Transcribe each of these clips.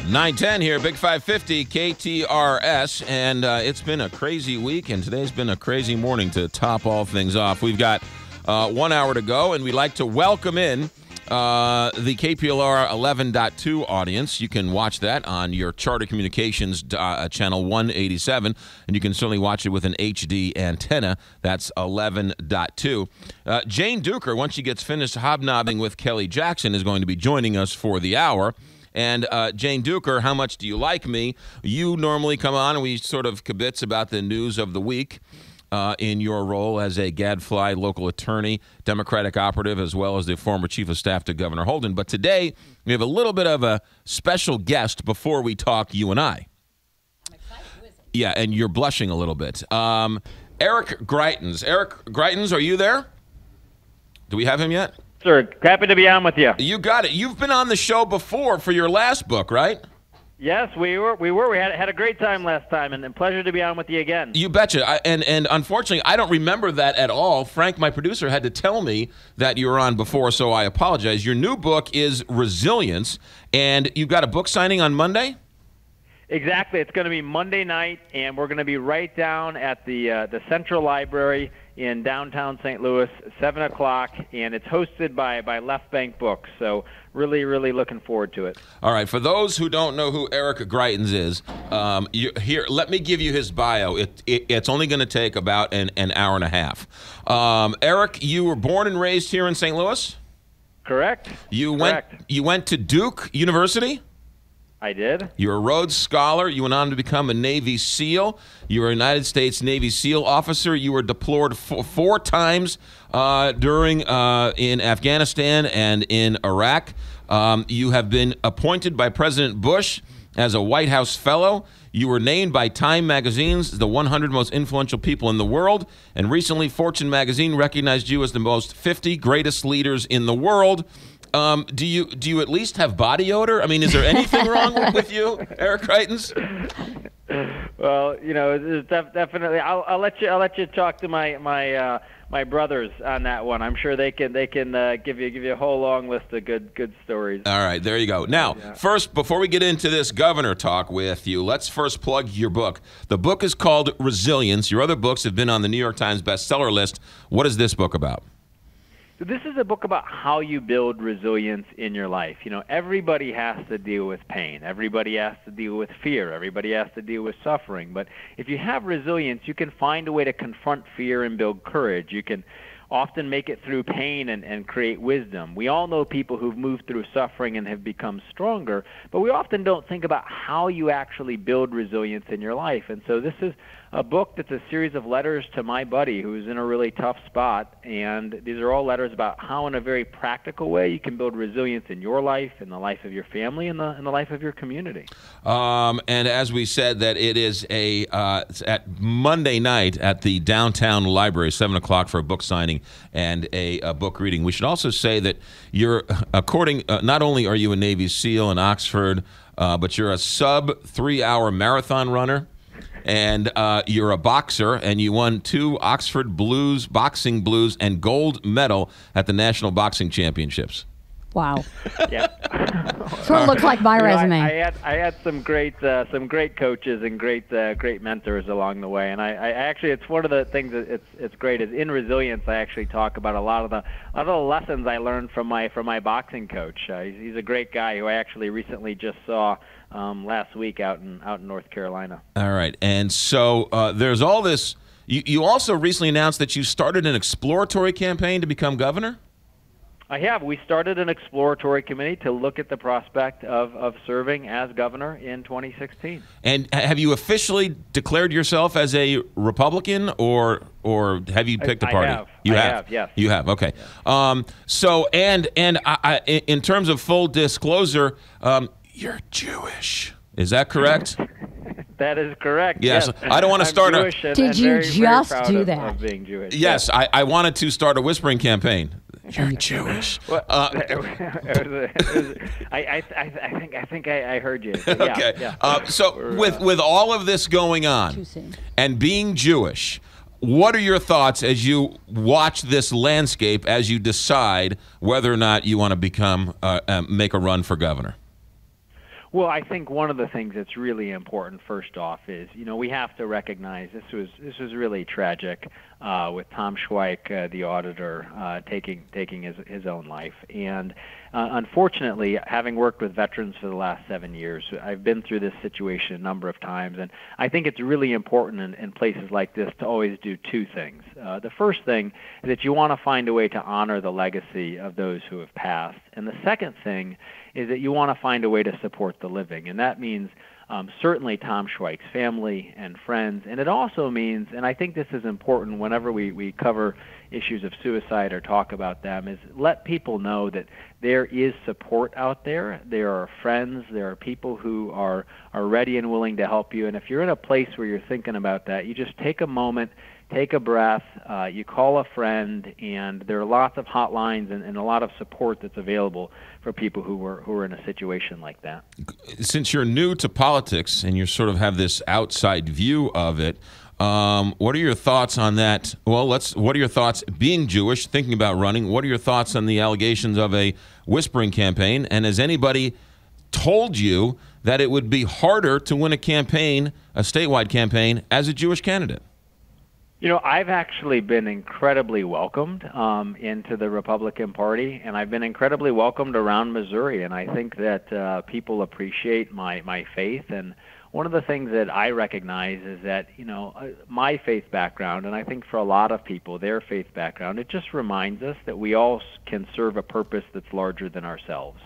(9:10) here, Big 550 KTRS, and it's been a crazy week, and today's been a crazy morning to top all things off. We've got 1 hour to go, and we'd like to welcome in the KPLR 11.2 audience. You can watch that on your Charter Communications channel 187, and you can certainly watch it with an HD antenna. That's 11.2. Jane Duker, once she gets finished hobnobbing with Kelly Jackson, is going to be joining us for the hour. And Jane Duker, how much do you like me? You normally come on and we sort of kibitz about the news of the week in your role as a gadfly local attorney, Democratic operative, as well as the former chief of staff to Governor Holden. But today, we have a little bit of a special guest before we talk you and I. I'm excited. Who is it? Yeah, and you're blushing a little bit. Eric Greitens. Eric Greitens, are you there? Do we have him yet? Sir, happy to be on with you. You got it. You've been on the show before for your last book, right? Yes, we were. We had a great time last time, and pleasure to be on with you again. You betcha. And unfortunately, I don't remember that at all. Frank, my producer, had to tell me that you were on before, so I apologize. Your new book is Resilience, and you've got a book signing on Monday? Exactly. It's going to be Monday night, and we're going to be right down at the Central Library in downtown St. Louis, 7 o'clock, and it's hosted by Left Bank Books. So really, really looking forward to it. All right. For those who don't know who Eric Greitens is, here, let me give you his bio. It's only going to take about an hour and a half. Eric, you were born and raised here in St. Louis? Correct. You went to Duke University? I did. You're a Rhodes Scholar. You went on to become a Navy SEAL. You were a United States Navy SEAL officer. You were deployed four times during in Afghanistan and in Iraq. You have been appointed by President Bush as a White House Fellow. You were named by Time Magazine's the 100 most influential people in the world. And recently, Fortune Magazine recognized you as the most 50 greatest leaders in the world. Do you at least have body odor? I mean, is there anything wrong with you, Eric Greitens? Well, there's definitely. I'll let you talk to my brothers on that one. I'm sure they can give you a whole long list of good stories. All right, there you go. Now, First, before we get into this governor talk with you, let's first plug your book. The book is called Resilience. Your other books have been on the New York Times bestseller list. What is this book about? So this is a book about how you build resilience in your life. Everybody has to deal with pain. Everybody has to deal with fear. Everybody has to deal with suffering. But if you have resilience, you can find a way to confront fear and build courage. You can often make it through pain and create wisdom. We all know people who've moved through suffering and have become stronger, but we often don't think about how you actually build resilience in your life. And so this is a book that's a series of letters to my buddy who's in a really tough spot, and these are all letters about how in a very practical way you can build resilience in your life, in the life of your family, and the life of your community. And as we said, that it is at Monday night at the downtown library, 7 o'clock for a book signing and a book reading. We should also say that you're, not only are you a Navy SEAL in Oxford, but you're a sub 3-hour marathon runner. And you're a boxer, and you won 2 Oxford boxing blues and gold medal at the National Boxing Championships. Wow. Yeah. That's what it looks like my resume. I had some great coaches and great mentors along the way, and I actually, it's one of the things that it's great is in Resilience I actually talk about a lot of the lessons I learned from my boxing coach. He's a great guy who I actually recently just saw last week out in North Carolina. All right, and so there's all this. You also recently announced that you started an exploratory campaign to become governor? I have. We started an exploratory committee to look at the prospect of serving as governor in 2016. And have you officially declared yourself as a Republican, or have you picked a party? I have, yes. You have, okay. Yeah. I, in terms of full disclosure, you're Jewish. Is that correct? That is correct. Yes. I don't want to start Did you just do that? Of being Jewish. Yes, I wanted to start a whispering campaign. You're Jewish. Well, I think I heard you. Yeah, Okay. Yeah. So with all of this going on and being Jewish, what are your thoughts as you watch this landscape as you decide whether or not you want to make a run for governor? Well, I think one of the things that's really important, first off, is we have to recognize this was really tragic with Tom Schweich, the auditor, taking his own life. And unfortunately, having worked with veterans for the last 7 years, I've been through this situation a number of times, and I think it's really important in places like this to always do two things. The first thing is that you want to find a way to honor the legacy of those who have passed, and the second thing is that you want to find a way to support the living, and that means certainly Tom Schweich's family and friends, and it also means, and I think this is important whenever we cover issues of suicide or talk about them, is let people know that there is support out there. There are friends, there are people who are ready and willing to help you, and if you're in a place where you're thinking about that, you just take a moment, take a breath, you call a friend, and there are lots of hotlines and a lot of support that's available for people who are in a situation like that. Since you're new to politics and you sort of have this outside view of it, what are your thoughts on that? Well, what are your thoughts being Jewish, thinking about running? What are your thoughts on the allegations of a whispering campaign? And has anybody told you that it would be harder to win a statewide campaign, as a Jewish candidate? I've actually been incredibly welcomed into the Republican Party, and I've been incredibly welcomed around Missouri, and I think that people appreciate my faith. And one of the things that I recognize is that, my faith background, and I think for a lot of people, their faith background, it just reminds us that we all can serve a purpose that's larger than ourselves.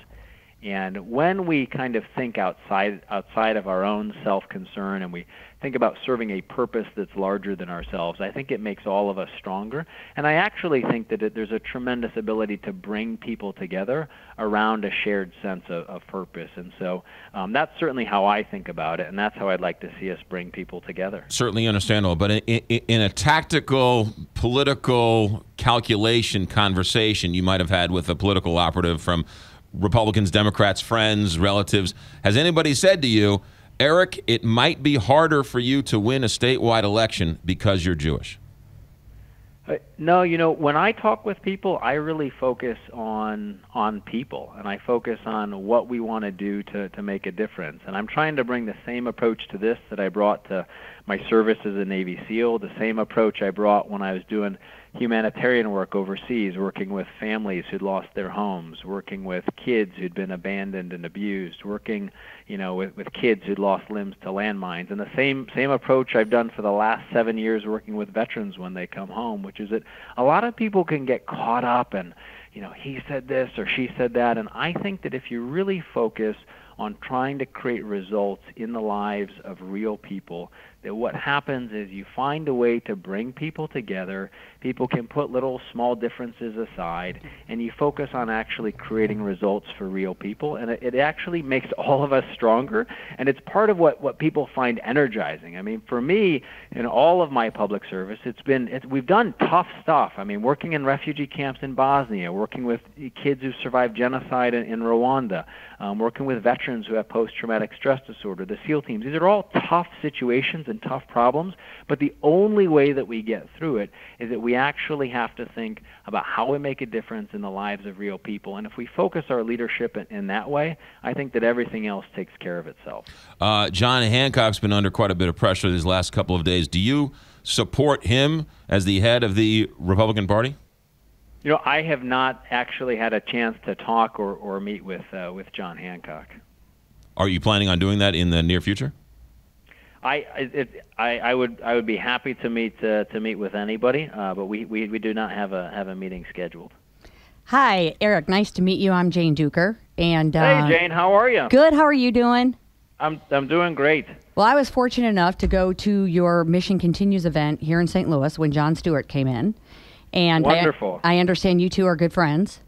And when we kind of think outside of our own self-concern and we think about serving a purpose that's larger than ourselves, I think it makes all of us stronger. And I actually think that there's a tremendous ability to bring people together around a shared sense of purpose. And so that's certainly how I think about it, and that's how I'd like to see us bring people together. Certainly understandable. But in a tactical, political calculation conversation you might have had with a political operative from Republicans, Democrats, friends, relatives, has anybody said to you, Eric, it might be harder for you to win a statewide election because you're Jewish? No, when I talk with people, I really focus on people, and I focus on what we want to do to make a difference. And I'm trying to bring the same approach to this that I brought to my service as a Navy SEAL, the same approach I brought when I was doing humanitarian work overseas, working with families who'd lost their homes, working with kids who'd been abandoned and abused, working, with kids who'd lost limbs to landmines. And the same approach I've done for the last 7 years working with veterans when they come home, which is that a lot of people can get caught up and, he said this or she said that. And I think that if you really focus on trying to create results in the lives of real people, that what happens is you find a way to bring people together. People can put little small differences aside, and you focus on actually creating results for real people, and it actually makes all of us stronger, and it's part of what people find energizing. I mean, for me, in all of my public service, we've done tough stuff. I mean, working in refugee camps in Bosnia, working with kids who survived genocide in Rwanda, working with veterans who have post-traumatic stress disorder, the SEAL teams. These are all tough situations and tough problems, but the only way that we get through it is that we actually have to think about how we make a difference in the lives of real people. And if we focus our leadership in that way, I think that everything else takes care of itself. John Hancock's been under quite a bit of pressure these last couple of days. Do you support him as the head of the Republican Party? I have not actually had a chance to talk or meet with John Hancock. Are you planning on doing that in the near future? I would be happy to meet with anybody, but we do not have a meeting scheduled. Hi, Eric. Nice to meet you. I'm Jane Duker. And hey, Jane. How are you? Good. How are you doing? I'm doing great. Well, I was fortunate enough to go to your Mission Continues event here in St. Louis when Jon Stewart came in. And wonderful. I understand you two are good friends.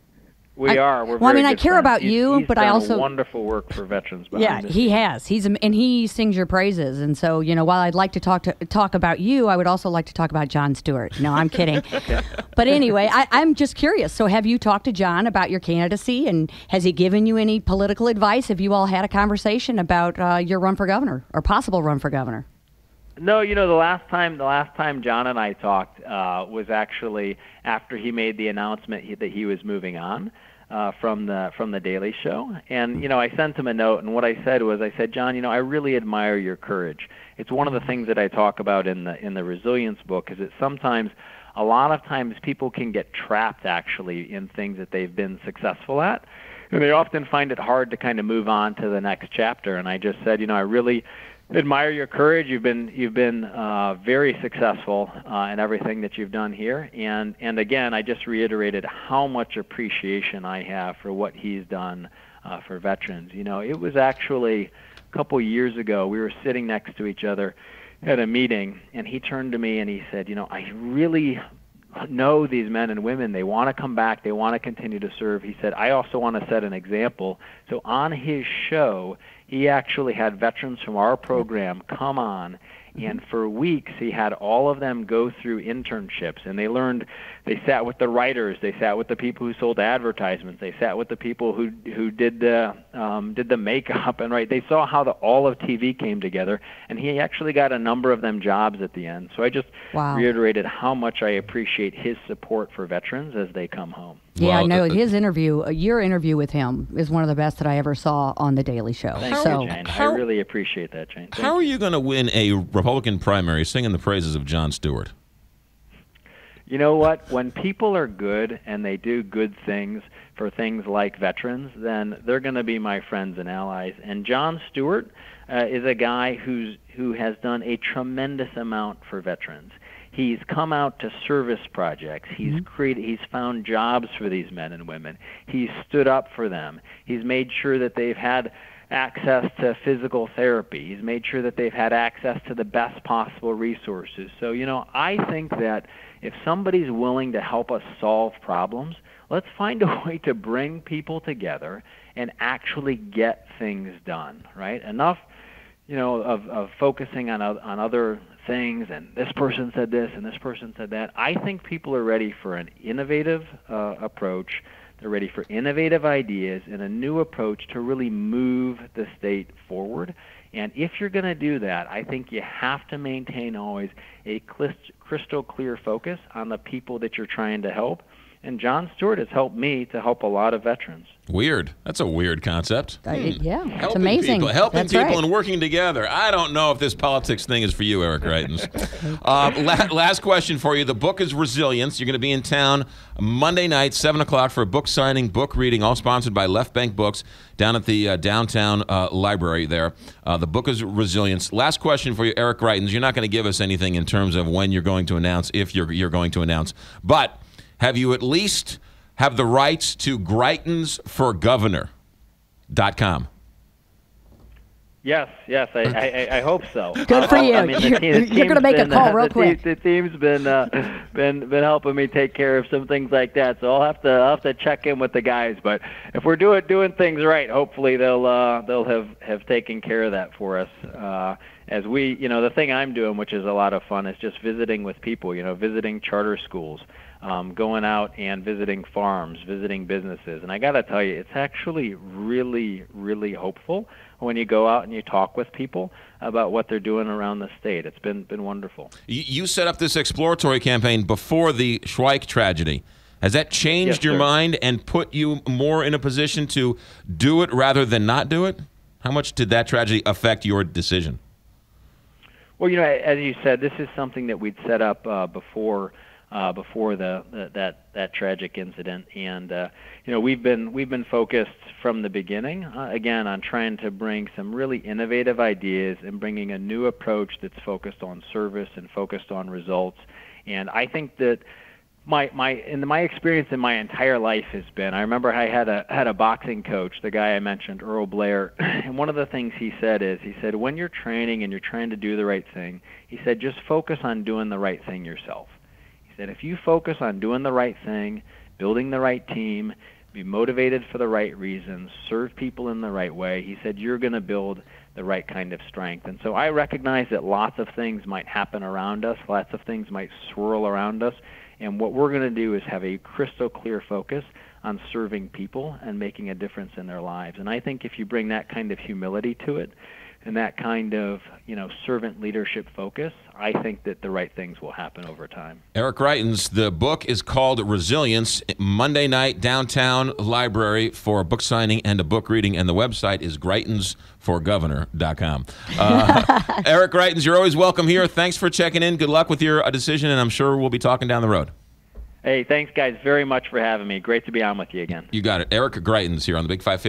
We are. We're well, I very mean, I good care friends. about you, He's but done I also wonderful work for veterans. Yeah, Behind he has. And he sings your praises. And so, while I'd like to talk about you, I would also like to talk about Jon Stewart. No, I'm kidding. But anyway, I'm just curious. So, have you talked to Jon about your candidacy, and has he given you any political advice? Have you all had a conversation about your run for governor or possible run for governor? No, the last time Jon and I talked was actually after he made the announcement that he was moving on from the Daily Show. And I sent him a note, and what I said, Jon, I really admire your courage. It's one of the things that I talk about in the resilience book, is that sometimes, a lot of times, people can get trapped actually in things that they've been successful at, and they often find it hard to kind of move on to the next chapter. And I just said, I really admire your courage. You've been very successful in everything that you've done here, and again, I just reiterated how much appreciation I have for what he's done for veterans. It was actually a couple years ago. We were sitting next to each other at a meeting, and he turned to me and he said, I really know these men and women. They want to come back. They want to continue to serve. He said, I also want to set an example. So on his show, he actually had veterans from our program come on, and for weeks he had all of them go through internships, and they sat with the writers, they sat with the people who sold advertisements, they sat with the people who did the makeup, and they saw how all of TV came together, and he actually got a number of them jobs at the end. So I just reiterated how much I appreciate his support for veterans as they come home. Yeah, no, your interview with him is one of the best that I ever saw on The Daily Show. Thank you, Jane. I really appreciate that, Jane. How are you going to win a Republican primary singing the praises of Jon Stewart? You know what? When people are good and they do good things for things like veterans, then they're going to be my friends and allies. And Jon Stewart is a guy who has done a tremendous amount for veterans. He's come out to service projects. He's found jobs for these men and women. He's stood up for them. He's made sure that they've had access to physical therapy. He's made sure that they've had access to the best possible resources. So, I think that if somebody's willing to help us solve problems, let's find a way to bring people together and actually get things done, right? Enough, of focusing on other things, and this person said this and this person said that. I think people are ready for an innovative approach. They're ready for innovative ideas and a new approach to really move the state forward. And if you're going to do that, I think you have to maintain always a crystal clear focus on the people that you're trying to help. And Jon Stewart has helped me to help a lot of veterans. Weird. That's a weird concept. Yeah, it's amazing. Helping people and working together. I don't know if this politics thing is for you, Eric Greitens. Last question for you. The book is Resilience. You're going to be in town Monday night, 7 o'clock, for a book signing, book reading, all sponsored by Left Bank Books down at the downtown library there. The book is Resilience. Last question for you, Eric Greitens. You're not going to give us anything in terms of when you're going to announce, if you're going to announce, but have you at least have the rights to greitensforgovernor.com? Yes, I hope so. Good for you. You're going to make a call real quick. The team's been helping me take care of some things like that, so I'll have to check in with the guys. But if we're doing things right, hopefully they'll have taken care of that for us. As we, the thing I'm doing, which is a lot of fun, is just visiting with people. Visiting charter schools. Going out and visiting farms, visiting businesses. And I got to tell you, it's actually really, really hopeful when you go out and you talk with people about what they're doing around the state. It's been wonderful. You set up this exploratory campaign before the Schweich tragedy. Has that changed your mind and put you more in a position to do it rather than not do it? How much did that tragedy affect your decision? Well, as you said, this is something that we'd set up before that tragic incident, and we've been focused from the beginning again on trying to bring some really innovative ideas and bringing a new approach that's focused on service and focused on results. And I think that my experience in my entire life has been, I remember I had a boxing coach, the guy I mentioned, Earl Blair, and one of the things he said when you're training and you're trying to do the right thing, he said just focus on doing the right thing yourself. That if you focus on doing the right thing, building the right team, be motivated for the right reasons, serve people in the right way. He said you're going to build the right kind of strength. And so I recognize that lots of things might happen around us, lots of things might swirl around us, and what we're going to do is have a crystal clear focus on serving people and making a difference in their lives. And I think if you bring that kind of humility to it, and that kind of, servant leadership focus, I think that the right things will happen over time. Eric Greitens, the book is called Resilience. Monday night, downtown library for a book signing and a book reading, and the website is greitensforgovernor.com. Eric Greitens, you're always welcome here. Thanks for checking in. Good luck with your decision, and I'm sure we'll be talking down the road. Hey, thanks, guys, very much for having me. Great to be on with you again. You got it. Eric Greitens here on the Big 550.